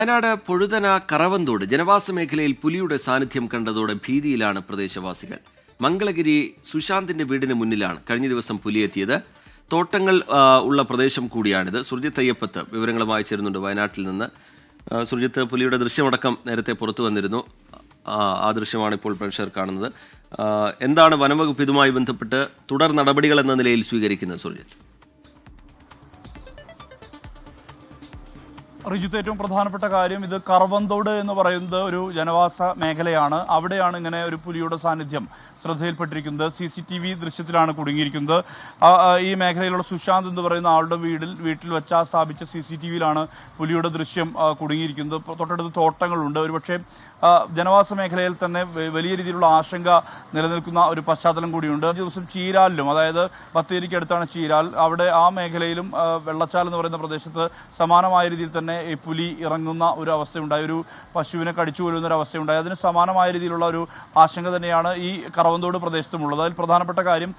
വയനാട് പൊഴുതന കറവന്തോട് ജനവാസ മേഖലയിൽ പുലിയുടെ സാന്നിധ്യം കണ്ടതോടെ ഭീതിയിലാണ് പ്രദേശവാസികൾ. മംഗളഗിരി സുശാന്തിന്റെ വീടിന് മുന്നിലാണ് കഴിഞ്ഞ ദിവസം പുലിയെത്തിയത്. തോട്ടങ്ങൾ ഉള്ള പ്രദേശം കൂടിയാണിത്. സുർജിത്ത് അയ്യപ്പത്ത് വിവരങ്ങളുമായി ചേരുന്നുണ്ട് വയനാട്ടിൽ നിന്ന്. സുർജിത്ത്, പുലിയുടെ ദൃശ്യമടക്കം നേരത്തെ പുറത്തു വന്നിരുന്നു. ആ ദൃശ്യമാണ് ഇപ്പോൾ പ്രേക്ഷകർ കാണുന്നത്. എന്താണ് വനംവകുപ്പ് ഇതുമായി ബന്ധപ്പെട്ട് തുടർ നടപടികൾ എന്ന നിലയിൽ സ്വീകരിക്കുന്നത് സുർജിത്ത്? റിജിത്ത്, ഏറ്റവും പ്രധാനപ്പെട്ട കാര്യം, ഇത് കറവന്തോട് എന്ന് പറയുന്നത് ഒരു ജനവാസ മേഖലയാണ്. അവിടെയാണ് ഇങ്ങനെ ഒരു പുലിയുടെ സാന്നിധ്യം ശ്രദ്ധയിൽപ്പെട്ടിരിക്കുന്നത്. CCTV ദൃശ്യത്തിലാണ് കുടുങ്ങിയിരിക്കുന്നത്. ഈ മേഖലയിലുള്ള സുശാന്ത് എന്ന് പറയുന്ന ആളുടെ വീട്ടിൽ വെച്ച് സ്ഥാപിച്ച CCTVയിലാണ് പുലിയുടെ ദൃശ്യം കുടുങ്ങിയിരിക്കുന്നത്. തൊട്ടടുത്ത് തോട്ടങ്ങളുണ്ട്. ഒരുപക്ഷെ ജനവാസ മേഖലയിൽ തന്നെ വലിയ രീതിയിലുള്ള ആശങ്ക നിലനിൽക്കുന്ന ഒരു പശ്ചാത്തലം കൂടിയുണ്ട്. ഈ ദിവസം ചീരാലിലും, അതായത് ബത്തേരിക്ക് അടുത്താണ് ചീരാൽ, അവിടെ ആ മേഖലയിലും വെള്ളച്ചാൽ എന്ന് പറയുന്ന പ്രദേശത്ത് സമാനമായ രീതിയിൽ തന്നെ ഈ പുലി ഇറങ്ങുന്ന ഒരു അവസ്ഥയുണ്ടായി. ഒരു പശുവിനെ കടിച്ചു കൊല്ലുന്ന ഒരു അവസ്ഥയുണ്ടായി. അതിന് സമാനമായ രീതിയിലുള്ള ഒരു ആശങ്ക തന്നെയാണ് ഈ കറവന്തോട് പ്രദേശത്തുമുള്ളത്. അതിൽ പ്രധാനപ്പെട്ട കാര്യം,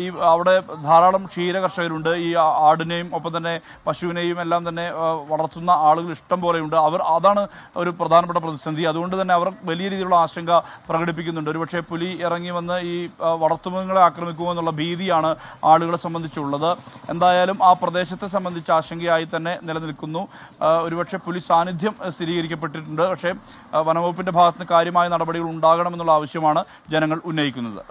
ഈ അവിടെ ധാരാളം ക്ഷീര കർഷകരുണ്ട്. ഈ ആടിനെയും ഒപ്പം തന്നെ പശുവിനെയും എല്ലാം തന്നെ വളർത്തുന്ന ആളുകൾ ഇഷ്ടം പോലെയുണ്ട്. അതാണ് ഒരു പ്രധാനപ്പെട്ട പ്രതിസന്ധി. അതുകൊണ്ട് തന്നെ അവർ വലിയ രീതിയിലുള്ള ആശങ്ക പ്രകടിപ്പിക്കുന്നുണ്ട്. ഒരുപക്ഷെ പുലി ഇറങ്ങി വന്ന് ഈ വളർത്തുമൃഗങ്ങളെ ആക്രമിക്കുമോ എന്നുള്ള ഭീതിയാണ് ആളുകളെ സംബന്ധിച്ചുള്ളത്. എന്തായാലും ആ പ്രദേശത്തെ സംബന്ധിച്ച് ആശങ്കയായി തന്നെ നിലനിൽക്കുന്നു. ഒരുപക്ഷെ പുലി സാന്നിധ്യം സ്ഥിരീകരിക്കപ്പെട്ടിട്ടുണ്ട്. പക്ഷേ വനംവകുപ്പിന്റെ ഭാഗത്ത് നിന്ന് കാര്യമായ നടപടികൾ ഉണ്ടാകണമെന്നുള്ള ആവശ്യമാണ് ജനങ്ങൾ ഉന്നയിക്കുന്നത്.